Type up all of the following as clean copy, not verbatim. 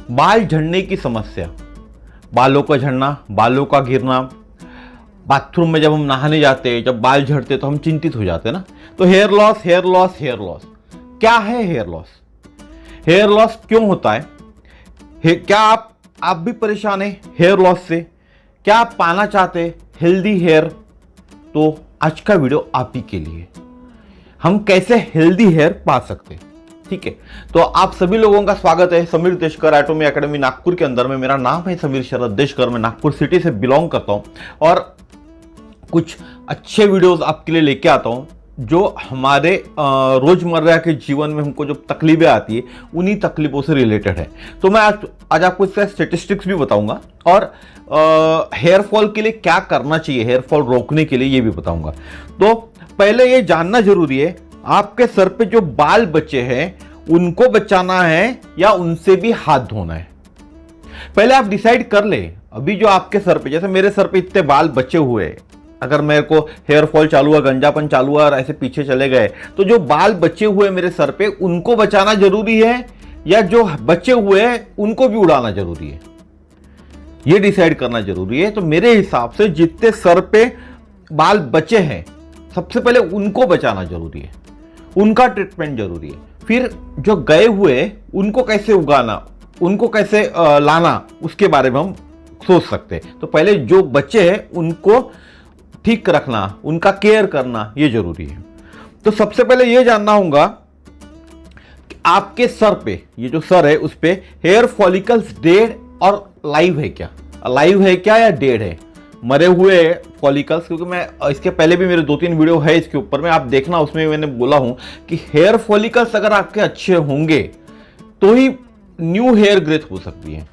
बाल झड़ने की समस्या, बालों का झड़ना, बालों का गिरना, बाथरूम में जब हम नहाने जाते हैं, जब बाल झड़ते तो हम चिंतित हो जाते हैं ना। तो hair loss, hair loss, hair loss, क्या है हेयर लॉस? हेयर लॉस क्यों होता है? क्या आप भी परेशान हैं हेयर लॉस से? क्या आप पाना चाहते हैं हेल्दी हेयर? तो आज का वीडियो आप ही के लिए, हम कैसे हेल्दी हेयर पा सकते हैं। ठीक है, तो आप सभी लोगों का स्वागत है समीर देशकर एटॉमी एकेडमी नागपुर के अंदर में। मेरा नाम है समीर शरद देशकर, मैं नागपुर सिटी से बिलोंग करता हूं और कुछ अच्छे वीडियोस आपके लिए लेके आता हूं जो हमारे रोजमर्रा के जीवन में हमको जो तकलीफें आती है उन्हीं तकलीफों से रिलेटेड है। तो मैं आज आपको इसका स्टेटिस्टिक्स भी बताऊंगा और हेयर फॉल के लिए क्या करना चाहिए, हेयर फॉल रोकने के लिए ये भी बताऊंगा। तो पहले ये जानना जरूरी है, आपके सर पे जो बाल बचे हैं उनको बचाना है या उनसे भी हाथ धोना है? पहले आप डिसाइड कर ले। अभी जो आपके सर पे, जैसे मेरे सर पे इतने बाल बचे हुए हैं, अगर मेरे को हेयर फॉल चालू हुआ, गंजापन चालू हुआ और ऐसे पीछे चले गए, तो जो बाल बचे हुए मेरे सर पे उनको बचाना जरूरी है या जो बचे हुए हैं उनको भी उड़ाना जरूरी है? ये डिसाइड करना जरूरी है। तो मेरे हिसाब से जितने सर पे बाल बचे हैं सबसे पहले उनको बचाना जरूरी है, उनका ट्रीटमेंट जरूरी है। फिर जो गए हुए उनको कैसे उगाना, उनको कैसे लाना, उसके बारे में हम सोच सकते हैं। तो पहले जो बच्चे हैं उनको ठीक रखना, उनका केयर करना ये जरूरी है। तो सबसे पहले ये जानना होगा कि आपके सर पे, ये जो सर है उस पे हेयर फॉलिकल्स डेड और लाइव है क्या, लाइव है क्या या डेड है, मरे हुए फॉलिकल्स? क्योंकि मैं इसके पहले भी मेरे 2-3 वीडियो है इसके ऊपर में, आप देखना, उसमें मैंने बोला हूं कि हेयर फॉलिकल्स अगर आपके अच्छे होंगे तो ही न्यू हेयर ग्रोथ हो सकती है,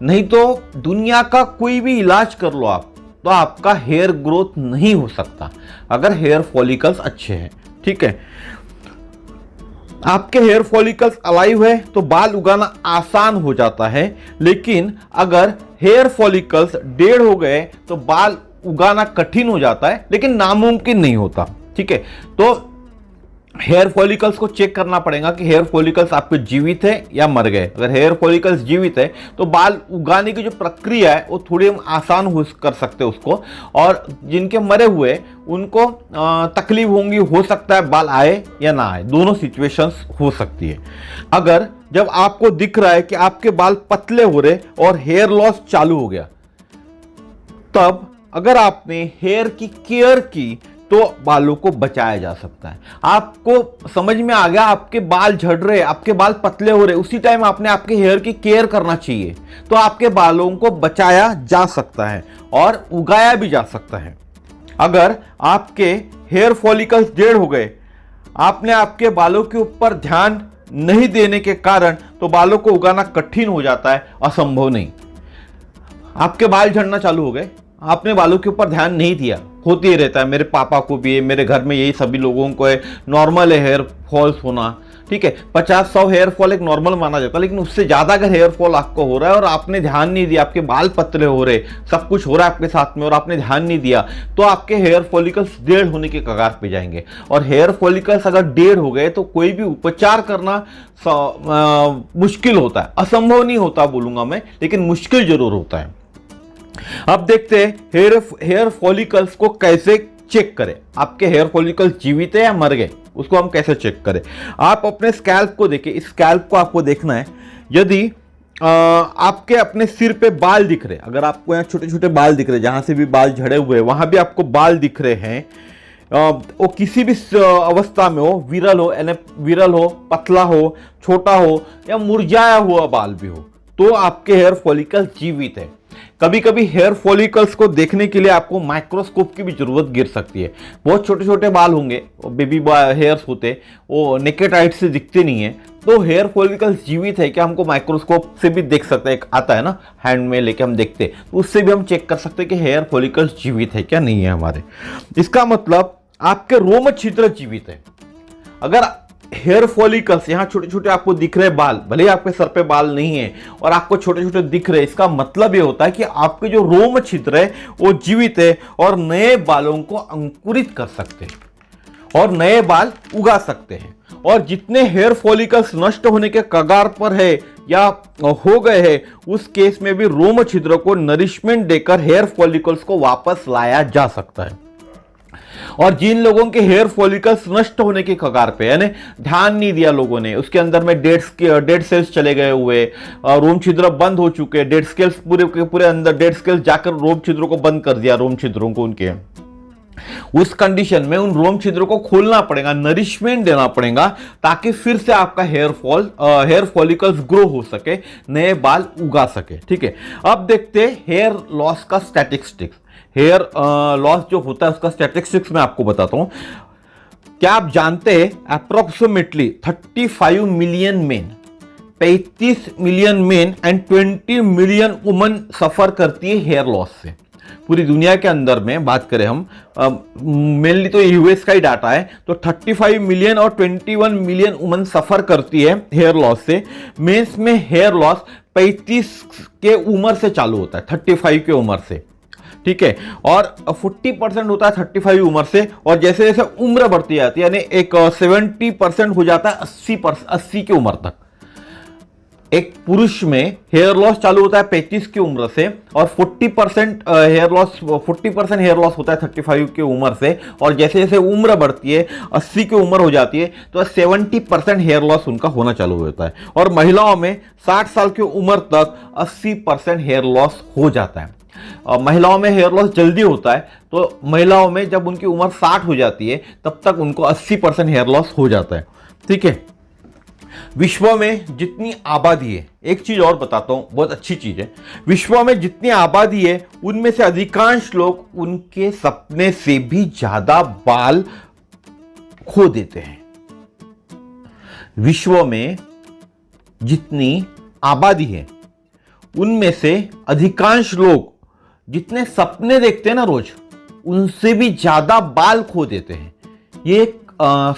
नहीं तो दुनिया का कोई भी इलाज कर लो आप, तो आपका हेयर ग्रोथ नहीं हो सकता अगर हेयर फॉलिकल्स अच्छे हैं। ठीक है, आपके हेयर फॉलिकल्स अलाइव है तो बाल उगाना आसान हो जाता है, लेकिन अगर हेयर फॉलिकल्स डेड हो गए तो बाल उगाना कठिन हो जाता है, लेकिन नामुमकिन नहीं होता। ठीक है, तो हेयर फॉलिकल्स को चेक करना पड़ेगा कि हेयर फॉलिकल्स आपके जीवित है या मर गए। अगर हेयर फॉलिकल्स जीवित है तो बाल उगाने की जो प्रक्रिया है वो थोड़ी हम आसान कर सकते हैं उसको, और जिनके मरे हुए उनको तकलीफ होंगी, हो सकता है बाल आए या ना आए, दोनों सिचुएशंस हो सकती है। अगर जब आपको दिख रहा है कि आपके बाल पतले हो रहे और हेयर लॉस चालू हो गया, तब अगर आपने हेयर की केयर की तो बालों को बचाया जा सकता है। आपको समझ में आ गया, आपके बाल झड़ रहे, आपके बाल पतले हो रहे, उसी टाइम आपने आपके हेयर की केयर करना चाहिए, तो आपके बालों को बचाया जा सकता है और उगाया भी जा सकता है। अगर आपके हेयर फॉलिकल्स डेड हो गए, आपने आपके बालों के ऊपर ध्यान नहीं देने के कारण तो बालों को उगाना कठिन हो जाता है, असंभव नहीं। आपके बाल झड़ना चालू हो गए, आपने बालों के ऊपर ध्यान नहीं दिया, होती ही रहता है, मेरे पापा को भी है, मेरे घर में यही सभी लोगों को है, नॉर्मल है हेयर फॉल्स होना। ठीक है, 50-100 हेयर फॉल एक नॉर्मल माना जाता है, लेकिन उससे ज्यादा अगर हेयर फॉल आपको हो रहा है और आपने ध्यान नहीं दिया, आपके बाल पतले हो रहे, सब कुछ हो रहा है आपके साथ में और आपने ध्यान नहीं दिया, तो आपके हेयर फॉलिकल्स डेड होने के कगार पे जाएंगे। और हेयर फॉलिकल्स अगर डेड हो गए तो कोई भी उपचार करना मुश्किल होता है, असंभव नहीं होता बोलूंगा मैं, लेकिन मुश्किल जरूर होता है। अब देखते हैं हेयर फॉलिकल्स को कैसे चेक करें। आपके हेयर फॉलिकल्स जीवित है या मर गए, उसको हम कैसे चेक करें? आप अपने स्कैल्प को देखिए, इस स्कैल्प को आपको देखना है। यदि आपके अपने सिर पे बाल दिख रहे, अगर आपको यहाँ छोटे छोटे बाल दिख रहे, जहां से भी बाल झड़े हुए वहां भी आपको बाल दिख रहे हैं, वो किसी भी अवस्था में हो, विरल हो, पतला हो, छोटा हो या मुरझाया हुआ बाल भी हो, तो आपके हेयर फॉलिकल्स जीवित है। कभी कभी हेयर फॉलिकल्स को देखने के लिए आपको माइक्रोस्कोप की भी जरूरत गिर सकती है। बहुत छोटे छोटे बाल होंगे, बेबी हेयर्स होते, वो नेकेड आइट से दिखते नहीं है, तो हेयर फॉलिकल्स जीवित है क्या हमको माइक्रोस्कोप से भी देख सकते हैं। एक आता है ना हैंड में लेके हम देखते हैं, तो उससे भी हम चेक कर सकते हैं कि हेयर फॉलिकल्स जीवित है क्या नहीं है हमारे। इसका मतलब आपके रोम छिद्र जीवित है। अगर हेयर फॉलिकल्स यहाँ छोटे छोटे आपको दिख रहे बाल, भले ही आपके सर पे बाल नहीं है और आपको छोटे छोटे दिख रहे, इसका मतलब ये होता है कि आपके जो रोम छिद्र है वो जीवित है और नए बालों को अंकुरित कर सकते हैं और नए बाल उगा सकते हैं। और जितने हेयर फॉलिकल्स नष्ट होने के कगार पर है या हो गए हैं, उस केस में भी रोम छिद्र को नरिशमेंट देकर हेयर फॉलिकल्स को वापस लाया जा सकता है। और जिन लोगों के हेयर फॉलिकल्स नष्ट होने की कगार पे, यानी ध्यान नहीं दिया लोगों ने, उसके अंदर में डेड सेल्स चले गए हुए, रोम छिद्र बंद हो चुके, डेड सेल्स पूरे के पूरे अंदर डेड सेल्स जाकर रोम छिद्रों को बंद कर दिया, रोम छिद्रों को उनके, उस कंडीशन में उन रोम छिद्रों को खोलना पड़ेगा, नरिशमेंट देना पड़ेगा, ताकि फिर से आपका हेयर फॉलिकल्स ग्रो हो सके, नए बाल उगा सके। ठीक है, अब देखते हैं हेयर लॉस का स्टैटिस्टिक्स। हेयर लॉस जो होता है उसका स्टैटिस्टिक्स मैं आपको बताता हूं। क्या आप जानते हैं approximately 35 million men, 35 million men and 20 million women suffer करती है हेयर लॉस से। पूरी दुनिया के अंदर में बात करें हम, मेनली तो यूएस का ही डाटा है, तो 35 मिलियन और 21 मिलियन वुमन सफर करती है हेयर लॉस से। मेंस में हेयर लॉस 35 के उम्र से चालू होता है, 35 की उम्र से। ठीक है, और 40% होता है 35 उम्र से, और जैसे जैसे उम्र बढ़ती जाती है, यानी एक 70% हो जाता है 80 की उम्र तक। एक पुरुष में हेयर लॉस चालू होता है 35 की उम्र से, और 40% हेयर लॉस होता है 35 की उम्र से, और जैसे जैसे उम्र बढ़ती है 80 की उम्र हो जाती है तो 70% हेयर लॉस उनका होना चालू होता है। और महिलाओं में 60 साल की उम्र तक 80% हेयर लॉस हो जाता है। महिलाओं में हेयर लॉस जल्दी होता है, तो महिलाओं में जब उनकी उम्र 60 हो जाती है तब तक उनको 80% हेयर लॉस हो जाता है। ठीक है, विश्व में जितनी आबादी है, एक चीज और बताता हूं, बहुत अच्छी चीज है, विश्व में जितनी आबादी है उनमें से अधिकांश लोग उनके सपने से भी ज्यादा बाल खो देते हैं। विश्व में जितनी आबादी है उनमें से अधिकांश लोग जितने सपने देखते हैं ना रोज, उनसे भी ज्यादा बाल खो देते हैं। ये एक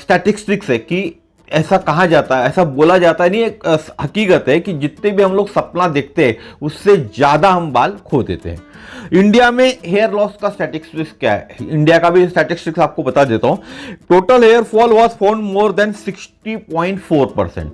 स्टैटिस्टिक्स है कि ऐसा कहा जाता है, ऐसा बोला जाता है, नहीं, एक हकीकत है कि जितने भी हम लोग सपना देखते हैं उससे ज्यादा हम बाल खो देते हैं। इंडिया में हेयर लॉस का स्टैटिस्टिक्स क्या है, इंडिया का भी स्टैटिस्टिक्स आपको बता देता हूं। Total hair fall was found more than 60.4%।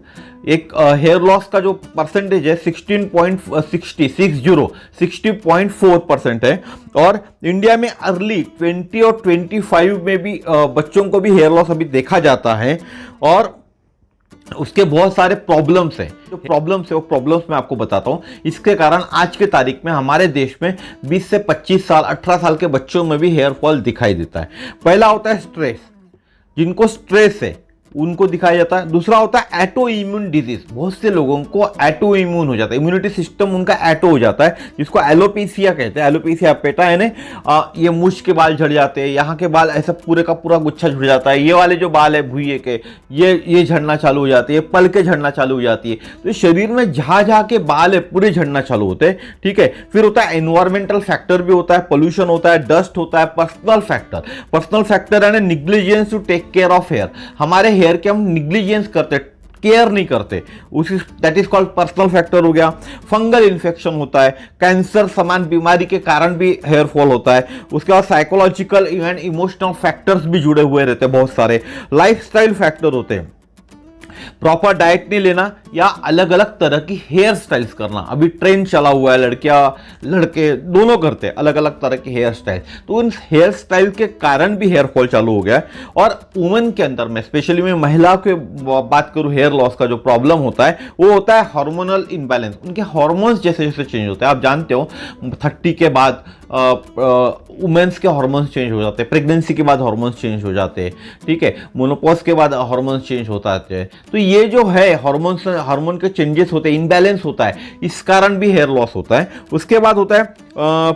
एक हेयर लॉस का जो परसेंटेज है 60.4% है। और इंडिया में अर्ली 20 और 25 में भी बच्चों को भी हेयर लॉस अभी देखा जाता है, और उसके बहुत सारे प्रॉब्लम्स हैं। जो प्रॉब्लम्स है वो प्रॉब्लम्स मैं आपको बताता हूं। इसके कारण आज के तारीख में हमारे देश में 20 से 25 साल 18 साल के बच्चों में भी हेयर फॉल दिखाई देता है। पहला होता है स्ट्रेस, जिनको स्ट्रेस है उनको दिखाया जाता है। दूसरा होता है एटो इम्यून डिजीज, बहुत से लोगों को एटो इम्यून हो जाता है, इम्यूनिटी सिस्टम उनका एटो हो जाता है, जिसको एलोपेसिया कहते हैं। एलोपेसिया पेटा है ना, ये मूछ के बाल झड़ जाते हैं, यहाँ के बाल ऐसा पूरे का पूरा गुच्छा झड़ जाता है, ये वाले जो बाल है भुइये के ये झड़ना चालू हो जाती है, पल के झड़ना चालू हो जाती है। तो शरीर में जहाँ के बाल है पूरे झड़ना चालू होते हैं। ठीक है, फिर होता है एनवायरमेंटल फैक्टर भी होता है, पोल्यूशन होता है, डस्ट होता है, पर्सनल फैक्टर है negligence to take care of hair. हमारे हेयर के हम निग्लिजेंस करते, केयर नहीं करते, उसी that is called personal factor हो गया। फंगल इन्फेक्शन होता है, कैंसर समान बीमारी के कारण भी हेयर फॉल होता है। उसके बाद साइकोलॉजिकल एंड इमोशनल फैक्टर्स भी जुड़े हुए रहते हैं, बहुत सारे लाइफस्टाइल फैक्टर होते हैं। प्रॉपर डाइट नहीं लेना या अलग अलग तरह की हेयर स्टाइल्स करना, अभी ट्रेंड चला हुआ है, लड़कियां लड़के दोनों करते हैं अलग अलग तरह की हेयर स्टाइल, तो उन हेयर स्टाइल के कारण भी हेयर फॉल चालू हो गया है। और वुमेन के अंदर में, स्पेशली मैं महिला की बात करूं, हेयर लॉस का जो प्रॉब्लम होता है वो होता है हार्मोनल इम्बैलेंस। उनके हार्मोन्स जैसे जैसे चेंज होते हैं, आप जानते हो 30 के बाद वुमेन्स के हार्मोन्स चेंज हो जाते हैं, प्रेगनेंसी के बाद हार्मोन्स चेंज हो जाते हैं। ठीक है, मोनोपॉज के बाद हार्मोन्स चेंज होता है। तो ये जो है हार्मोन के चेंजेस होते हैं, इनबैलेंस होता है, इस कारण भी हेयर लॉस होता है। उसके बाद होता है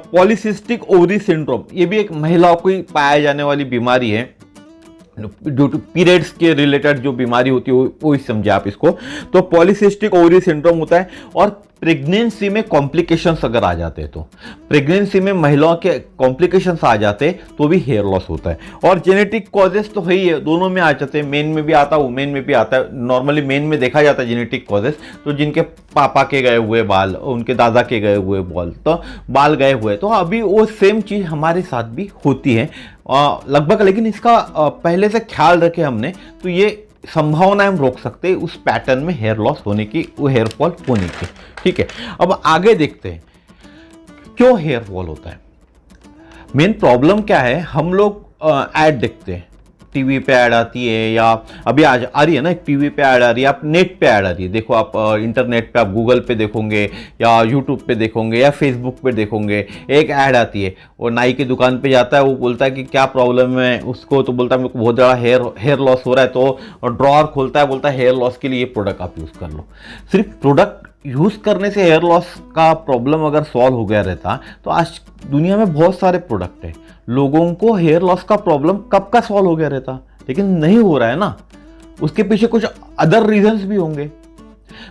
पॉलीसिस्टिक ओवरी सिंड्रोम, ये भी एक महिलाओं को पाया जाने वाली बीमारी है, जो पीरियड्स के रिलेटेड जो बीमारी होती है वो ही समझे आप इसको। तो पॉलीसिस्टिक ओवरी सिंड्रोम होता है। और प्रेगनेंसी में कॉम्प्लिकेशंस अगर आ जाते हैं, तो प्रेगनेंसी में महिलाओं के कॉम्प्लिकेशंस आ जाते तो भी हेयर लॉस होता है। और जेनेटिक कॉजेस तो है ही है, दोनों में आ जाते हैं, मेन में भी आता है वुमेन में भी आता है। नॉर्मली मेन में देखा जाता है जेनेटिक कॉजेस, तो जिनके पापा के गए हुए बाल, उनके दादा के गए हुए बाल गए हुए, तो अभी वो सेम चीज हमारे साथ भी होती है लगभग। लेकिन इसका पहले से ख्याल रखे हमने, तो ये संभावना हम रोक सकते हैं उस पैटर्न में हेयर लॉस होने की, वो हेयर फॉल होने की। ठीक है, अब आगे देखते हैं क्यों हेयर फॉल होता है। मेन प्रॉब्लम क्या है, हम लोग ऐड देखते हैं, टीवी पे ऐड आती है या अभी आज आ रही है ना, एक टीवी पे ऐड आ रही है, आप नेट पे ऐड आ रही है। देखो आप इंटरनेट पे, आप गूगल पे देखोगे या यूट्यूब पे देखोगे या फेसबुक पे देखोगे, एक ऐड आती है। और नाई की दुकान पे जाता है, वो बोलता है कि क्या प्रॉब्लम है उसको, तो बोलता है मेरे को बहुत ज़्यादा हेयर लॉस हो रहा है, तो ड्रॉअर खोलता है, बोलता है हेयर लॉस के लिए ये प्रोडक्ट आप यूज़ कर लो। सिर्फ प्रोडक्ट यूज़ करने से हेयर लॉस का प्रॉब्लम अगर सॉल्व हो गया रहता तो आज दुनिया में बहुत सारे प्रोडक्ट है, लोगों को हेयर लॉस का प्रॉब्लम कब का सॉल्व हो गया रहता। लेकिन नहीं हो रहा है ना, उसके पीछे कुछ अदर रीजंस भी होंगे।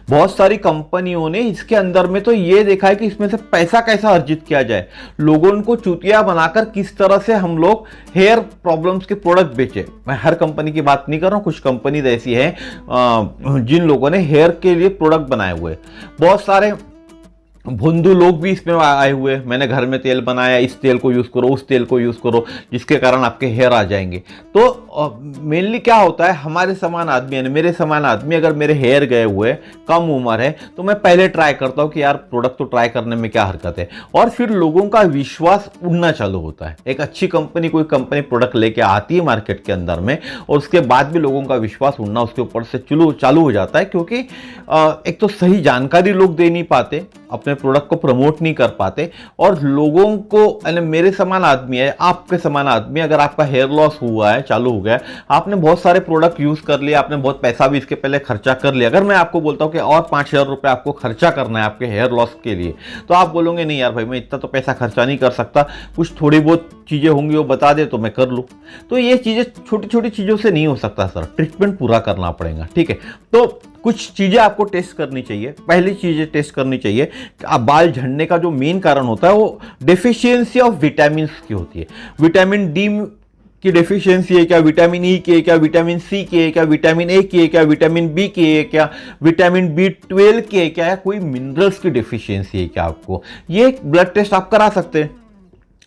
बहुत सारी कंपनियों ने इसके अंदर में तो ये देखा है कि इसमें से पैसा कैसा अर्जित किया जाए, लोगों को चूतिया बनाकर किस तरह से हम लोग हेयर प्रॉब्लम्स के प्रोडक्ट बेचे। मैं हर कंपनी की बात नहीं कर रहा हूं, कुछ कंपनी ऐसी है जिन लोगों ने हेयर के लिए प्रोडक्ट बनाए हुए। बहुत सारे भोंदू लोग भी इसमें आए हुए, मैंने घर में तेल बनाया, इस तेल को यूज़ करो, उस तेल को यूज़ करो, जिसके कारण आपके हेयर आ जाएंगे। तो मेनली क्या होता है, हमारे समान आदमी यानी मेरे समान आदमी, अगर मेरे हेयर गए हुए, कम उम्र है, तो मैं पहले ट्राई करता हूँ कि यार प्रोडक्ट तो ट्राई करने में क्या हरकत है, और फिर लोगों का विश्वास उड़ना चालू होता है। एक अच्छी कंपनी, कोई कंपनी प्रोडक्ट लेके आती है मार्केट के अंदर में, और उसके बाद भी लोगों का विश्वास उड़ना उसके ऊपर से चालू हो जाता है, क्योंकि एक तो सही जानकारी लोग दे नहीं पाते, अपने प्रोडक्ट को प्रमोट नहीं कर पाते, और लोगों को, यानी मेरे समान आदमी है, आपके समान आदमी, अगर आपका हेयर लॉस हुआ है, चालू हो गया, आपने बहुत सारे प्रोडक्ट यूज कर लिए, आपने बहुत पैसा भी इसके पहले खर्चा कर लिया। अगर मैं आपको बोलता हूं कि और 5,000 रुपए आपको खर्चा करना है आपके हेयर लॉस के लिए, तो आप बोलोगे नहीं यार भाई मैं इतना तो पैसा खर्चा नहीं कर सकता, कुछ थोड़ी बहुत चीजें होंगी वो बता दे तो मैं कर लूं। तो ये चीजें छोटी छोटी चीजों से नहीं हो सकता सर, ट्रीटमेंट पूरा करना पड़ेगा। ठीक है, तो कुछ चीजें आपको टेस्ट करनी चाहिए। पहली चीजें टेस्ट करनी चाहिए कि आप बाल झड़ने का जो मेन कारण होता है वो डेफिशिएंसी ऑफ विटामिन की होती है। विटामिन डी की डेफिशिएंसी है क्या, विटामिन ई की है क्या, विटामिन सी की है क्या, विटामिन ए की है क्या, विटामिन बी की है क्या, विटामिन B12 की है क्या, कोई मिनरल्स की डेफिशिएंसी है क्या आपको, ये ब्लड टेस्ट आप करा सकते हैं।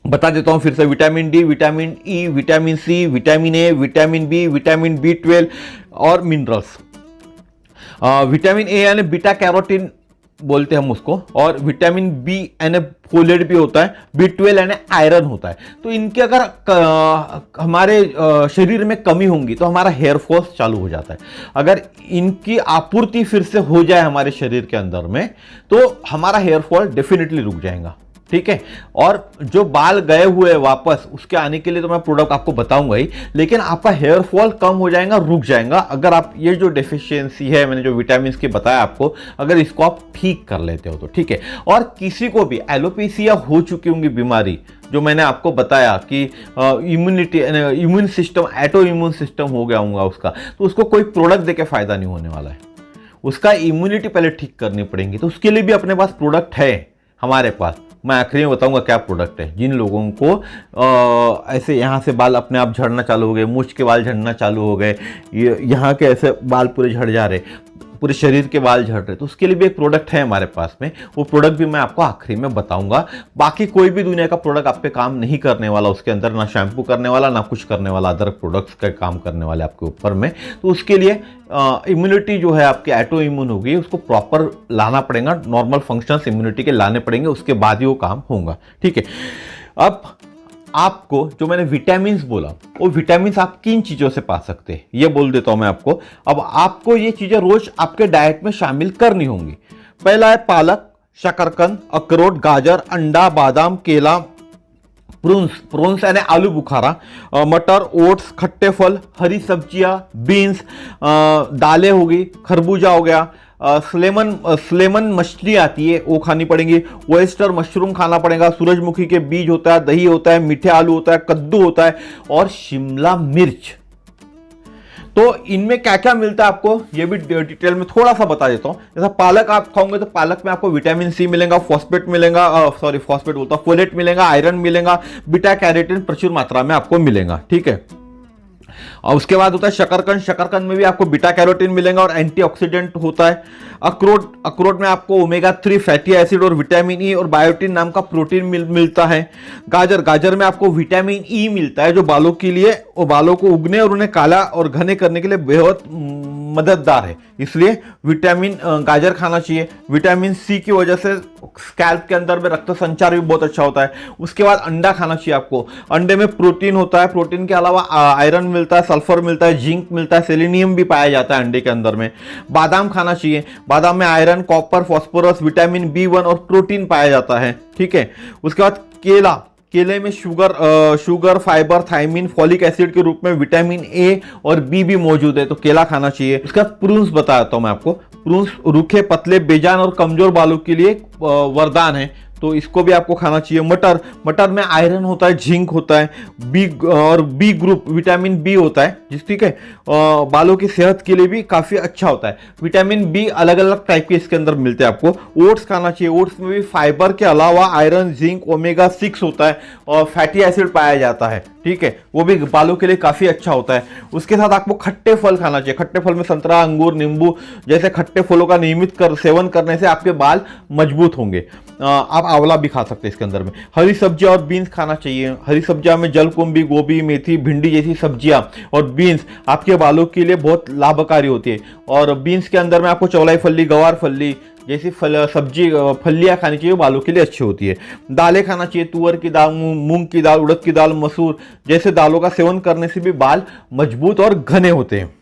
बता देता हूं फिर से, vitamin D, vitamin E, vitamin C, vitamin A, vitamin B, vitamin B12 और मिनरल्स। विटामिन ए यानी बीटा कैरोटीन बोलते हैं हम उसको, और विटामिन बी यानी फोलेट भी होता है, B12 यानी आयरन होता है। तो इनके अगर हमारे शरीर में कमी होंगी तो हमारा हेयर फॉल चालू हो जाता है। अगर इनकी आपूर्ति फिर से हो जाए हमारे शरीर के अंदर में, तो हमारा हेयर फॉल डेफिनेटली रुक जाएगा। ठीक है, और जो बाल गए हुए वापस उसके आने के लिए तो मैं प्रोडक्ट आपको बताऊंगा ही, लेकिन आपका हेयर फॉल कम हो जाएगा, रुक जाएगा, अगर आप ये जो डेफिशिएंसी है, मैंने जो विटामिन की बताया आपको, अगर इसको आप ठीक कर लेते हो तो। ठीक है, और किसी को भी एलोपेशिया हो चुकी होंगी बीमारी, जो मैंने आपको बताया कि इम्यूनिटी, इम्यून सिस्टम, एटो इम्यून सिस्टम हो गया होगा उसका, तो उसको कोई प्रोडक्ट देके फायदा नहीं होने वाला है, उसका इम्यूनिटी पहले ठीक करनी पड़ेगी। तो उसके लिए भी अपने पास प्रोडक्ट है हमारे पास, मैं आखिरी में बताऊंगा क्या प्रोडक्ट है। जिन लोगों को ऐसे यहाँ से बाल अपने आप झड़ना चालू हो गए, मूंछ के बाल झड़ना चालू हो गए, यहाँ के ऐसे बाल पूरे झड़ जा रहे, पूरे शरीर के बाल झड़ रहे, तो उसके लिए भी एक प्रोडक्ट है हमारे पास में, वो प्रोडक्ट भी मैं आपको आखिरी में बताऊंगा। बाकी कोई भी दुनिया का प्रोडक्ट आप पे काम नहीं करने वाला, उसके अंदर ना शैम्पू करने वाला, ना कुछ करने वाला, अदर प्रोडक्ट्स का काम करने वाले आपके ऊपर में। तो उसके लिए इम्यूनिटी जो है आपकी एटो इम्यून होगी, उसको प्रॉपर लाना पड़ेगा, नॉर्मल फंक्शंस इम्यूनिटी के लाने पड़ेंगे, उसके बाद ही वो काम होगा। ठीक है, अब आपको जो मैंने विटामिन्स बोला, वो विटामिन्स आप किन चीजों से पा सकते हैं ये बोल देता हूं मैं आपको। अब आपको ये चीजें रोज आपके डाइट में शामिल करनी होंगी। पहला है पालक, शकरकंद, अखरोट, गाजर, अंडा, बादाम, केला, प्रून्स यानी आलू बुखारा, मटर, ओट्स, खट्टे फल, हरी सब्जियां, बीन्स, दालें होगी, खरबूजा हो गया, स्लेमन मछली आती है वो खानी पड़ेगी, ओएस्टर मशरूम खाना पड़ेगा, सूरजमुखी के बीज होता है, दही होता है, मीठे आलू होता है, कद्दू होता है, और शिमला मिर्च। तो इनमें क्या क्या मिलता है आपको ये भी डिटेल में थोड़ा सा बता देता हूं। जैसा पालक आप खाओगे तो पालक में आपको विटामिन सी मिलेगा, फॉस्फेट मिलेगा, फॉस्फेट बोलता हूं, फोलेट मिलेगा, आयरन मिलेगा, बीटा कैरोटीन प्रचुर मात्रा में आपको मिलेगा। ठीक है, और उसके बाद होता है शकरकंद। शकरकंद में भी आपको बीटा कैरोटीन मिलेगा और एंटीऑक्सीडेंट होता है। अखरोट, अखरोट में आपको ओमेगा 3 फैटी एसिड और विटामिन ई और बायोटिन नाम का प्रोटीन मिलता है। गाजर, गाजर में आपको विटामिन ई मिलता है जो बालों के लिए और बालों को उगने और उन्हें काला और घने करने के लिए बेहद मददगार है, इसलिए विटामिन गाजर खाना चाहिए। विटामिन सी की वजह से स्कैल्प के अंदर में रक्त संचार भी बहुत अच्छा होता है। उसके बाद अंडा खाना चाहिए आपको। अंडे में प्रोटीन होता है, प्रोटीन के अलावा आयरन मिलता है, सल्फर मिलता है, जिंक मिलता है, सेलेनियम भी पाया जाता है अंडे के अंदर में। बादाम खाना चाहिए, बादाम में iron, copper, phosphorus, vitamin B1 और प्रोटीन पाया जाता है, ठीक है। उसके बाद केला, केले में sugar, fibre, thiamine, folic acid के रूप में विटामिन ए और बी भी मौजूद है, तो केला खाना चाहिए। उसके बाद प्रून्स बताता हूं मैं आपको। प्रून्स रूखे, पतले, बेजान और कमजोर बालों के लिए वरदान है, तो इसको भी आपको खाना चाहिए। मटर, मटर में आयरन होता है, जिंक होता है, बी ग्रुप विटामिन बी होता है, जिस ठीक है बालों की सेहत के लिए भी काफी अच्छा होता है। विटामिन बी अलग अलग टाइप के इसके अंदर मिलते हैं आपको। ओट्स खाना चाहिए, ओट्स में भी फाइबर के अलावा आयरन, जिंक, ओमेगा 6 होता है और फैटी एसिड पाया जाता है, ठीक है, वो भी बालों के लिए काफी अच्छा होता है। उसके साथ आपको खट्टे फल खाना चाहिए। खट्टे फल में संतरा, अंगूर, नींबू जैसे खट्टे फलों का नियमित सेवन करने से आपके बाल मजबूत होंगे। आप आंवला भी खा सकते हैं इसके अंदर में। हरी सब्जियां और बीन्स खाना चाहिए। हरी सब्जियां में जलकुंभी, गोभी, मेथी, भिंडी जैसी सब्जियां और बीन्स आपके बालों के लिए बहुत लाभकारी होती है। और बीन्स के अंदर में आपको चौलाई फली, गवार फली जैसी फलियां खानी चाहिए, बालों के लिए अच्छी होती है। दालें खाना चाहिए, तुअर की दाल, मूंग की दाल, उड़द की दाल, मसूर जैसे दालों का सेवन करने से भी बाल मजबूत और घने होते हैं।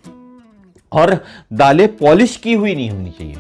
और दालें पॉलिश की हुई नहीं होनी चाहिए,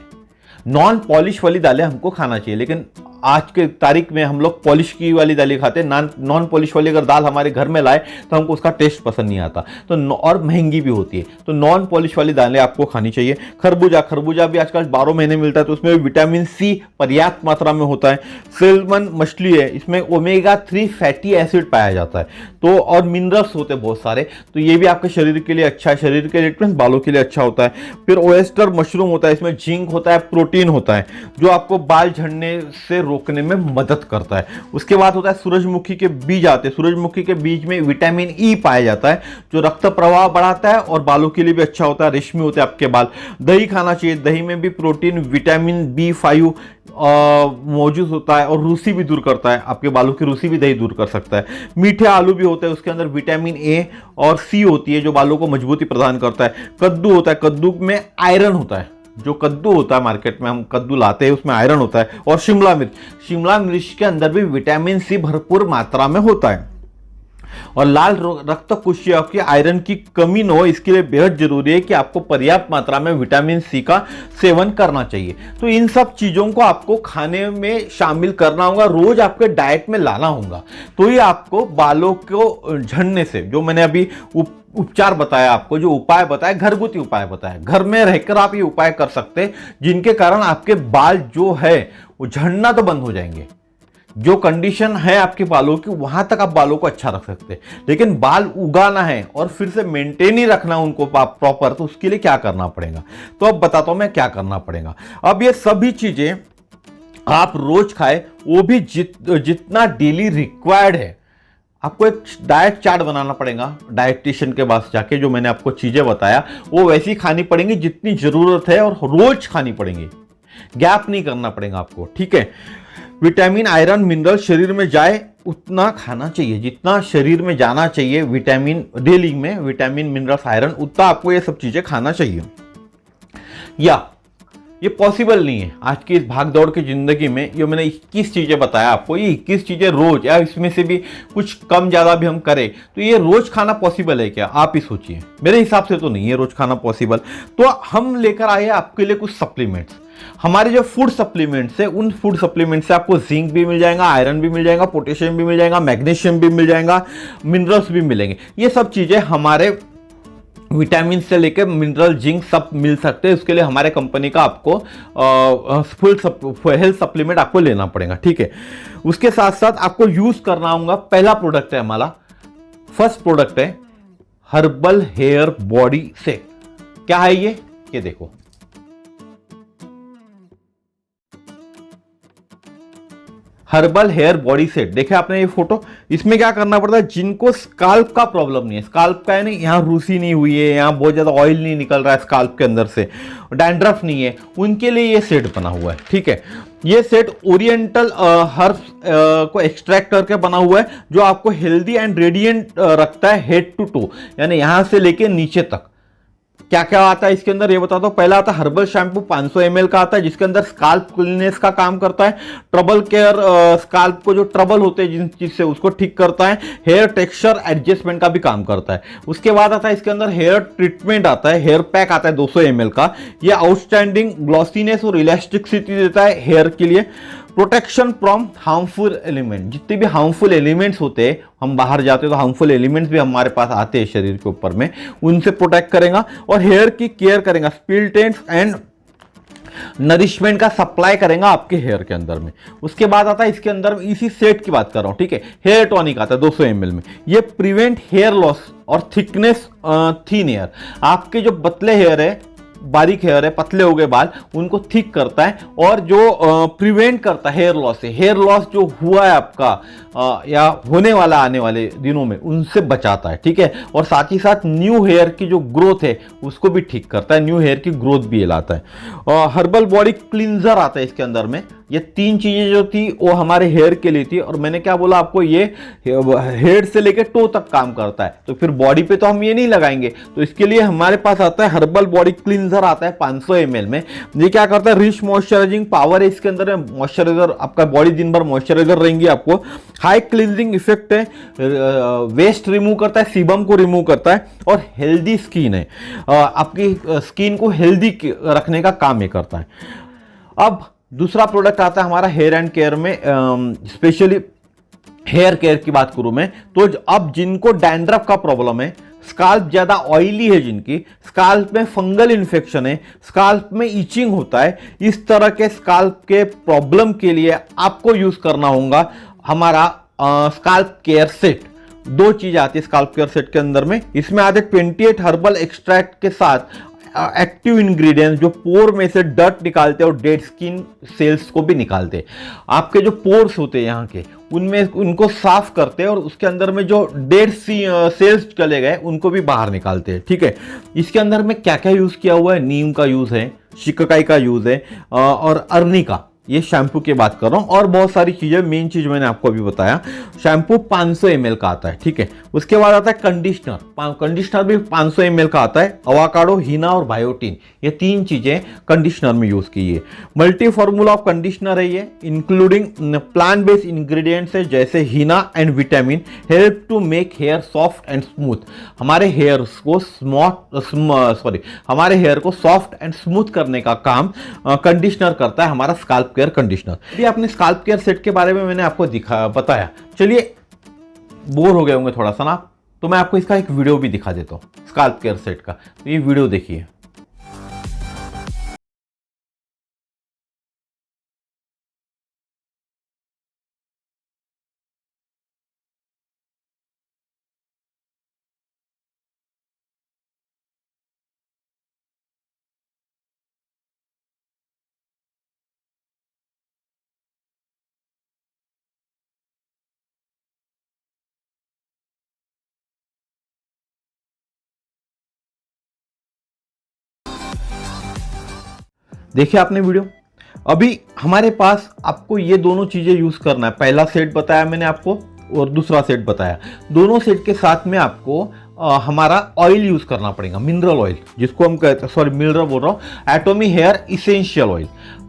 नॉन पॉलिश वाली दालें हमको खाना चाहिए। लेकिन आज के तारीख में हम लोग पॉलिश की वाली दालें खाते हैं। नॉन पॉलिश वाली अगर दाल हमारे घर में लाए तो हमको उसका टेस्ट पसंद नहीं आता, तो और महंगी भी होती है, तो नॉन पॉलिश वाली दालें आपको खानी चाहिए। खरबूजा, खरबूजा भी आजकल 12 महीने मिलता है, तो उसमें विटामिन सी पर्याप्त मात्रा में होता है। सेल्मन मछली है, इसमें ओमेगा 3 फैटी एसिड पाया जाता है, तो और मिनरल्स होते हैं बहुत सारे, तो ये भी आपके शरीर के लिए अच्छा है, शरीर के लिए बालों के लिए अच्छा होता है। फिर ओएस्टर मशरूम होता है, इसमें जिंक होता है, प्रोटीन होता है, जो आपको बाल झड़ने से रोकने में मदद करता है। उसके बाद होता है सूरजमुखी के बीज आते हैं। सूरजमुखी के बीज में विटामिन ई पाया जाता है, जो रक्त प्रवाह बढ़ाता है और बालों के लिए भी अच्छा होता है, रेशमी होते हैं आपके बाल। दही खाना चाहिए, दही में भी प्रोटीन, विटामिन B5 मौजूद होता है और रूसी भी दूर करता है, आपके बालों की रूसी भी दही दूर कर सकता है। मीठे आलू भी होते हैं, उसके अंदर विटामिन ए और सी होती है, जो बालों को मजबूती प्रदान करता है। कद्दू होता है, कद्दू में आयरन होता है, जो कद्दू होता है मार्केट में हम कद्दू लाते हैं उसमें आयरन होता है। और शिमला मिर्च, शिमला मिर्च के अंदर भी विटामिन सी भरपूर मात्रा में होता है। और लाल रक्त कोशिकाओं की आयरन की कमी न हो, इसके लिए बेहद जरूरी है कि आपको पर्याप्त मात्रा में विटामिन सी का सेवन करना चाहिए। तो इन सब चीजों को आपको खाने में शामिल करना होगा, रोज आपके डाइट में लाना होगा, तो ये आपको बालों को झड़ने से, जो मैंने अभी उपचार बताया आपको, जो उपाय बताया, घरगुती उपाय बताया, घर में रहकर आप ये उपाय कर सकते हैं, जिनके कारण आपके बाल जो है वो झड़ना तो बंद हो जाएंगे। जो कंडीशन है आपके बालों की, वहां तक आप बालों को अच्छा रख सकते हैं। लेकिन बाल उगाना है और फिर से मेंटेन ही रखना उनको प्रॉपर, तो उसके लिए क्या करना पड़ेगा, तो अब बताता हूं मैं क्या करना पड़ेगा। अब ये सभी चीजें आप रोज खाए, वो भी जितना डेली रिक्वायर्ड है। आपको एक डाइट चार्ट बनाना पड़ेगा डाइटिशियन के पास जाके, जो मैंने आपको चीजें बताया वो वैसी खानी पड़ेंगी जितनी जरूरत है, और रोज खानी पड़ेंगी, गैप नहीं करना पड़ेगा आपको, ठीक है। विटामिन, आयरन, मिनरल शरीर में जाए उतना खाना चाहिए, जितना शरीर में जाना चाहिए विटामिन डेली में, विटामिन, मिनरल्स, आयरन, उतना आपको ये सब चीजें खाना चाहिए। या ये पॉसिबल नहीं है आज की इस भाग दौड़ की जिंदगी में। ये मैंने 21 चीजें बताया आपको, ये 21 चीजें रोज, या इसमें से भी कुछ कम ज्यादा भी हम करें तो ये रोज खाना पॉसिबल है क्या, आप ही सोचिए। मेरे हिसाब से तो नहीं है रोज खाना पॉसिबल। तो हम लेकर आए आपके लिए कुछ सप्लीमेंट्स। हमारे जो फूड सप्लीमेंट्स है, उन फूड सप्लीमेंट से आपको जिंक भी मिल जाएगा, आयरन भी मिल जाएगा, पोटेशियम भी मिल जाएगा, मैग्नीशियम भी मिल जाएगा, मिनरल्स भी मिलेंगे। ये सब चीजें हमारे विटामिन से लेकर मिनरल, जिंक सब मिल सकते हैं। उसके लिए हमारे कंपनी का आपको फुल हेल्थ सप्लीमेंट आपको लेना पड़ेगा, ठीक है। उसके साथ साथ आपको यूज करना होगा, पहला प्रोडक्ट है हमारा, फर्स्ट प्रोडक्ट है हर्बल हेयर बॉडी सेट। क्या है ये देखो, हर्बल हेयर बॉडी सेट। देखे आपने ये फोटो, इसमें क्या करना पड़ता है, जिनको स्काल्प का प्रॉब्लम नहीं है, स्काल्प का है नहीं, यहाँ रूसी नहीं हुई है, यहाँ बहुत ज्यादा ऑयल नहीं निकल रहा है स्काल्प के अंदर से, डैंड्रफ नहीं है, उनके लिए ये सेट बना हुआ है। ठीक है, ये सेट ओरिएंटल हर्ब्स को एक्सट्रैक्ट करके बना हुआ है, जो आपको हेल्दी एंड रेडिएंट रखता है हेड टू टो, यानी यहां से लेके नीचे तक। क्या क्या आता है इसके अंदर ये बताता हूं। पहला आता है हर्बल शैम्पू 500 ml का आता है, जिसके अंदर स्काल्प क्लीननेस का काम करता है, ट्रबल केयर, स्काल्प को जो ट्रबल होते हैं जिन चीज से उसको ठीक करता है, हेयर टेक्सचर एडजस्टमेंट का भी काम करता है। उसके बाद आता है इसके अंदर हेयर ट्रीटमेंट आता है, हेयर पैक आता है 200 ml का, ये आउटस्टैंडिंग ग्लॉसीनेस और इलास्टिसिटी देता है हेयर के लिए। प्रोटेक्शन फ्रॉम हार्मफुल एलिमेंट, जितने भी हार्मफुल एलिमेंट्स होते हैं, हम बाहर जाते हैं तो हार्मफुल एलिमेंट्स भी हमारे पास आते हैं शरीर के ऊपर में, उनसे प्रोटेक्ट करेगा। और हेयर की केयर करेगा, स्पिल्टेंट्स एंड नरिशमेंट का सप्लाई करेगा आपके हेयर के अंदर में। उसके बाद आता है इसके अंदर, इसी सेट की बात कर रहा हूं, ठीक है, हेयर टॉनिक आता है 200 ml में, ये प्रिवेंट हेयर लॉस और थिकनेस थिन हेयर, आपके जो पतले हेयर है, बारीक हेयर है, पतले हो गए बाल, उनको थिक करता है, और जो प्रिवेंट करता है हेयर लॉस से, हेयर लॉस जो हुआ है आपका या होने वाला आने वाले दिनों में, उनसे बचाता है। ठीक है, और साथ ही साथ न्यू हेयर की जो ग्रोथ है उसको भी ठीक करता है, न्यू हेयर की ग्रोथ भी लाता है। हर्बल बॉडी क्लींजर आता है इसके अंदर में। ये 3 चीजें जो थी वो हमारे हेयर के लिए थी, और मैंने क्या बोला आपको, ये हेड से लेकर टो तक काम करता है, तो फिर बॉडी पे तो हम ये नहीं लगाएंगे, तो इसके लिए हमारे पास आता है हर्बल बॉडी क्लींजर आता है 500 ml में। ये क्या करता है, रिच मॉइस्चराइजिंग पावर है इसके अंदर, मॉइस्चराइजर, आपका बॉडी दिन भर मॉइस्चराइजर रहेंगी आपको, हाई क्लींजिंग इफेक्ट है, वेस्ट रिमूव करता है, सीबम को रिमूव करता है, और हेल्दी स्किन है, आपकी स्किन को हेल्दी रखने का काम ये करता है। अब दूसरा प्रोडक्ट आता है हमारा हेयर एंड केयर में, स्पेशली हेयर केयर की बात करूं मैं तो, अब जिनको डैंड्रफ का प्रॉब्लम है, स्काल्प ज्यादा ऑयली है जिनकी, स्काल्प में फंगल इन्फेक्शन है, स्काल्प में इचिंग होता है, इस तरह के स्काल्प के प्रॉब्लम के लिए आपको यूज करना होगा हमारा स्काल्प केयर सेट। 2 चीज आती है स्काल्प केयर सेट के अंदर में, इसमें आते 28 हर्बल एक्सट्रैक्ट के साथ एक्टिव इंग्रेडिएंट्स जो पोर में से डर्ट निकालते हैं और डेड स्किन सेल्स को भी निकालते हैं। आपके जो पोर्स होते हैं यहाँ के, उनमें उनको साफ करते हैं, और उसके अंदर में जो डेड सेल्स चले गए उनको भी बाहर निकालते हैं। ठीक है, इसके अंदर में क्या क्या यूज किया हुआ है, नीम का यूज है, शिकाकाई का यूज है, और अरनी का, ये शैम्पू की बात कर रहा हूं, और बहुत सारी चीजें, मेन चीज मैंने आपको अभी बताया। शैम्पू 500 ml का आता है। ठीक है, उसके बाद आता है कंडीशनर, कंडीशनर भी 500 ml का आता है, अवाकाडो, हीना और बायोटीन, ये 3 चीजें कंडीशनर में यूज की है। मल्टी फॉर्मूला ऑफ कंडीशनर है ये, इंक्लूडिंग प्लांट बेस्ड इंग्रेडिएंट्स है जैसे henna and vitamin, help to make hair soft and smooth, हमारे हेयर को हमारे हेयर को सॉफ्ट एंड स्मूथ करने का काम कंडीशनर करता है हमारा स्काल्प केयर कंडीशनर। अभी आपने स्काल्प केयर सेट के बारे में मैंने आपको बताया, चलिए बोर हो गए होंगे थोड़ा सा ना, तो मैं आपको इसका एक वीडियो भी दिखा देता हूं स्काल्प केयर सेट का, तो ये वीडियो देखिए। देखिए आपने वीडियो, अभी हमारे पास आपको ये दोनों चीजें यूज करना है। पहला सेट बताया मैंने आपको और दूसरा सेट बताया, दोनों सेट के साथ में आपको हमारा ऑयल यूज करना पड़ेगा, मिनरल ऑयल, जिसको हम कहते हैं, सॉरी मिनरल बोल रहा हूं, Atomy hair essential oil.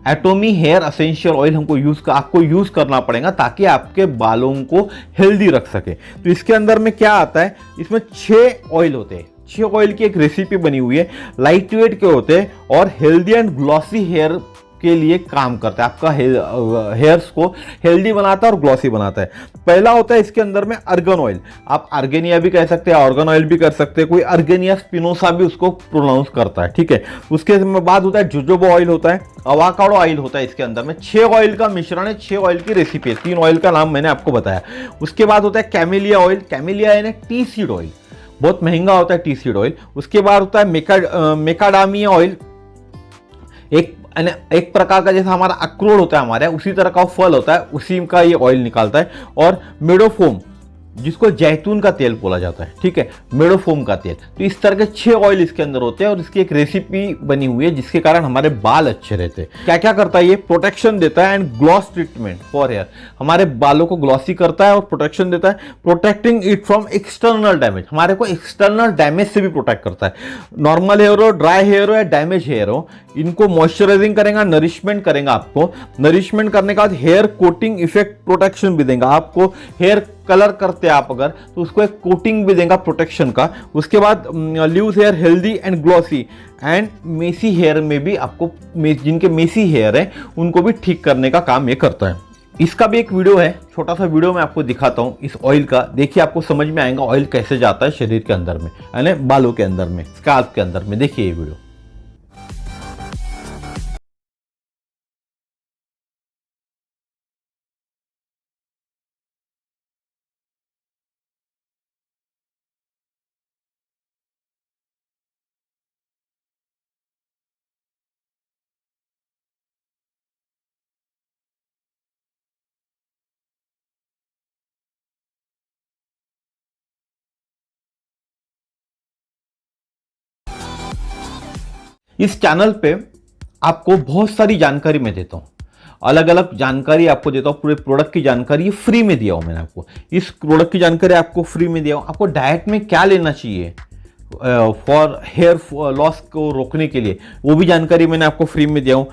Atomy hair essential oil हमको आपको यूज करना पड़ेगा ताकि आपके बालों को हेल्दी रख सके। तो इसके अंदर में क्या आता है, इसमें 6 ऑयल होते हैं, 6 ऑयल की एक रेसिपी बनी हुई है, लाइट वेट के होते हैं और हेल्दी एंड ग्लॉसी हेयर के लिए काम करता है, आपका हेयर्स को हेल्दी बनाता है और ग्लॉसी बनाता है। पहला होता है इसके अंदर में अर्गन ऑयल, आप अर्गेनिया भी कह सकते हैं, ऑर्गन ऑयल भी कर सकते हैं, कोई अर्गेनिया स्पिनोसा भी उसको प्रोनाउंस करता है। ठीक है, उसके बाद होता है जोजोबा ऑयल होता है, अवाकाडो ऑयल होता है इसके अंदर में। 6 ऑयल का मिश्रण है, 6 ऑयल की रेसिपी है, 3 ऑयल का नाम मैंने आपको बताया। उसके बाद होता है कैमेलिया ऑयल, कैमेलिया यानी टी सीड ऑयल, बहुत महंगा होता है टी सीड ऑयल। उसके बाद होता है मेकाडामिया ऑयल, एक यानी एक प्रकार का जैसा हमारा अखरोट होता है हमारे यहाँ, उसी तरह का फल होता है, उसी का ये ऑयल निकालता है। और मेडोफोम, जिसको जैतून का तेल बोला जाता है, ठीक है, मेडोफोम का तेल। तो इस तरह के 6 ऑयल इसके अंदर होते हैं और इसकी एक रेसिपी बनी हुई है जिसके कारण हमारे बाल अच्छे रहते हैं। क्या क्या करता है ये? प्रोटेक्शन देता है and gloss treatment for hair, हमारे बालों को ग्लॉसी करता है और प्रोटेक्शन देता है, protecting it from external damage, हमारे को एक्सटर्नल डैमेज से भी प्रोटेक्ट करता है। नॉर्मल हेयर हो, ड्राई हेयर हो या डैमेज हेयर हो, इनको मॉइस्चराइजिंग करेगा, नरिशमेंट करेगा आपको। नरिशमेंट करने के बाद हेयर कोटिंग इफेक्ट प्रोटेक्शन भी देगा आपको। हेयर कलर करते हैं आप अगर, तो उसको एक कोटिंग भी देगा प्रोटेक्शन का। उसके बाद leaves hair healthy and glossy and messy hair में भी आपको, जिनके मेसी हेयर है उनको भी ठीक करने का काम ये करता है। इसका भी एक वीडियो है, छोटा सा वीडियो मैं आपको दिखाता हूँ इस ऑयल का। देखिए आपको समझ में आएगा ऑयल कैसे जाता है शरीर के अंदर में, यानी बालों के अंदर में, स्काल्प के अंदर में। देखिए ये वीडियो। इस चैनल पे आपको बहुत सारी जानकारी मैं देता हूं, अलग अलग जानकारी आपको देता हूं। पूरे प्रोडक्ट की जानकारी ये फ्री में दिया हूं मैंने आपको। इस प्रोडक्ट की जानकारी आपको फ्री में दिया हूं। आपको डाइट में क्या लेना चाहिए फॉर हेयर लॉस को रोकने के लिए, वो भी जानकारी मैंने आपको फ्री में दिया हूं।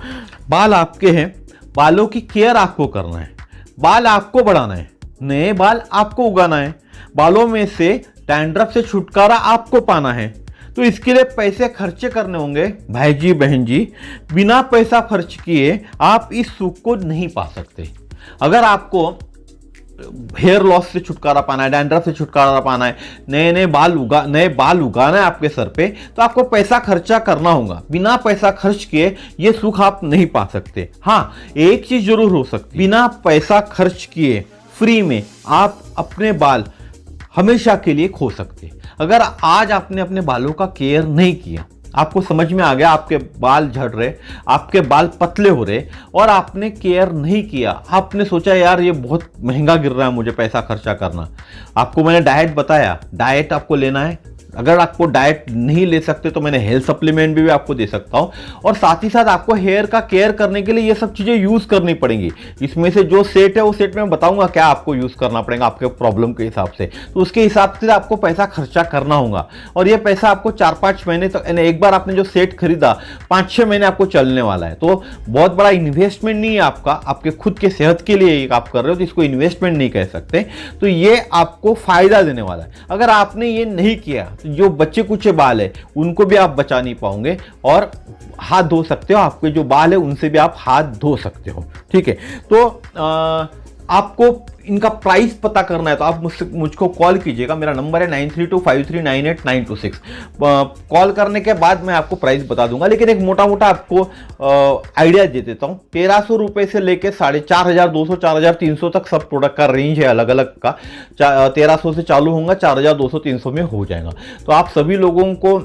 बाल आपके हैं, बालों की केयर आपको करना है, बाल आपको बढ़ाना है, नए बाल आपको उगाना है, बालों में से डैंड्रफ से छुटकारा आपको पाना है। तो इसके लिए पैसे खर्चे करने होंगे भाई जी बहन जी। बिना पैसा खर्च किए आप इस सुख को नहीं पा सकते। अगर आपको हेयर लॉस से छुटकारा पाना है, डैंड्रफ से छुटकारा पाना है, नए बाल उगाना है आपके सर पे, तो आपको पैसा खर्चा करना होगा। बिना पैसा खर्च किए ये सुख आप नहीं पा सकते। हाँ, एक चीज जरूर हो सकती, बिना पैसा खर्च किए फ्री में आप अपने बाल हमेशा के लिए खो सकते। अगर आज आपने अपने बालों का केयर नहीं किया, आपको समझ में आ गया आपके बाल झड़ रहे, आपके बाल पतले हो रहे और आपने केयर नहीं किया, आपने सोचा यार ये बहुत महंगा गिर रहा है मुझे पैसा खर्चा करना। आपको मैंने डाइट बताया, डाइट आपको लेना है। अगर आपको डाइट नहीं ले सकते तो मैंने हेल्थ सप्लीमेंट भी आपको दे सकता हूं, और साथ ही साथ आपको हेयर का केयर करने के लिए ये सब चीजें यूज करनी पड़ेंगी। इसमें से जो सेट है वो सेट में बताऊंगा क्या आपको यूज करना पड़ेगा आपके प्रॉब्लम के हिसाब से। तो उसके हिसाब से आपको पैसा खर्चा करना होगा, और ये पैसा आपको 4-5 महीने तक, एक बार आपने जो सेट खरीदा 5-6 महीने आपको चलने वाला है। तो बहुत बड़ा इन्वेस्टमेंट नहीं है आपका, आपके खुद के सेहत के लिए आप कर रहे हो तो इसको इन्वेस्टमेंट नहीं कह सकते। तो ये आपको फायदा देने वाला है। अगर आपने ये नहीं किया, जो बच्चे कुछ बाल है उनको भी आप बचा नहीं पाओगे, और हाथ धो सकते हो, आपके जो बाल है उनसे भी आप हाथ धो सकते हो। ठीक है, तो आपको इनका प्राइस पता करना है तो आप मुझको कॉल कीजिएगा। मेरा नंबर है 9325398926। कॉल करने के बाद मैं आपको प्राइस बता दूंगा, लेकिन एक मोटा मोटा आपको आइडिया दे देता हूँ। 1300 रुपए से लेके 4200 4300 तक सब प्रोडक्ट का रेंज है अलग अलग का। 1300 से चालू होगा, 4200 300 में हो जाएगा। तो आप सभी लोगों को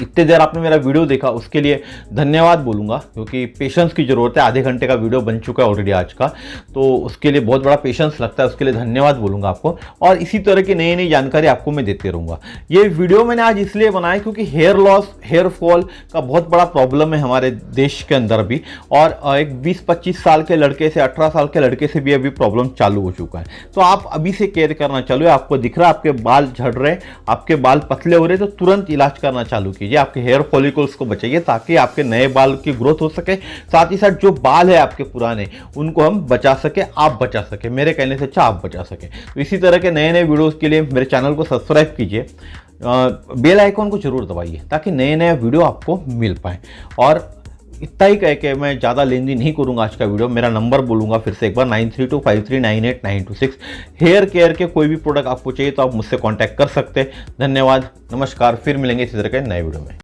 इतने देर आपने मेरा वीडियो देखा उसके लिए धन्यवाद बोलूंगा, क्योंकि पेशेंस की जरूरत है। आधे घंटे का वीडियो बन चुका है ऑलरेडी आज का, तो उसके लिए बहुत बड़ा पेशेंस लगता है, उसके लिए धन्यवाद बोलूंगा आपको। और इसी तरह की नई नई जानकारी आपको मैं देते रहूंगा। ये वीडियो मैंने आज इसलिए बनाया क्योंकि हेयर लॉस, हेयर फॉल का बहुत बड़ा प्रॉब्लम है हमारे देश के अंदर भी, और एक 20-25 साल के लड़के से, 18 साल के लड़के से भी अभी प्रॉब्लम चालू हो चुका है। तो आप अभी से केयर करना चालू है। आपको दिख रहा है आपके बाल झड़ रहे, आपके बाल पतले हो रहे, तो तुरंत इलाज करना चालू कीजिए। आपके हेयर फॉलिकल्स को बचाइए ताकि आपके नए बाल की ग्रोथ हो सके। साथ ही साथ जो बाल है आपके पुराने, उनको हम बचा सके, आप बचा सके, मेरे कहने से अच्छा आप बचा सके। तो इसी तरह के नए नए वीडियोस के लिए मेरे चैनल को सब्सक्राइब कीजिए, बेल आइकॉन को जरूर दबाइए ताकि नए नए वीडियो आपको मिल पाए। और इतना ही कह के मैं ज़्यादा लेंदी नहीं करूंगा आज का वीडियो। मेरा नंबर बोलूंगा फिर से एक बार, 9325398926। हेयर केयर के कोई भी प्रोडक्ट आपको चाहिए तो आप मुझसे कांटेक्ट कर सकते हैं। धन्यवाद, नमस्कार, फिर मिलेंगे इसी तरह के नए वीडियो में।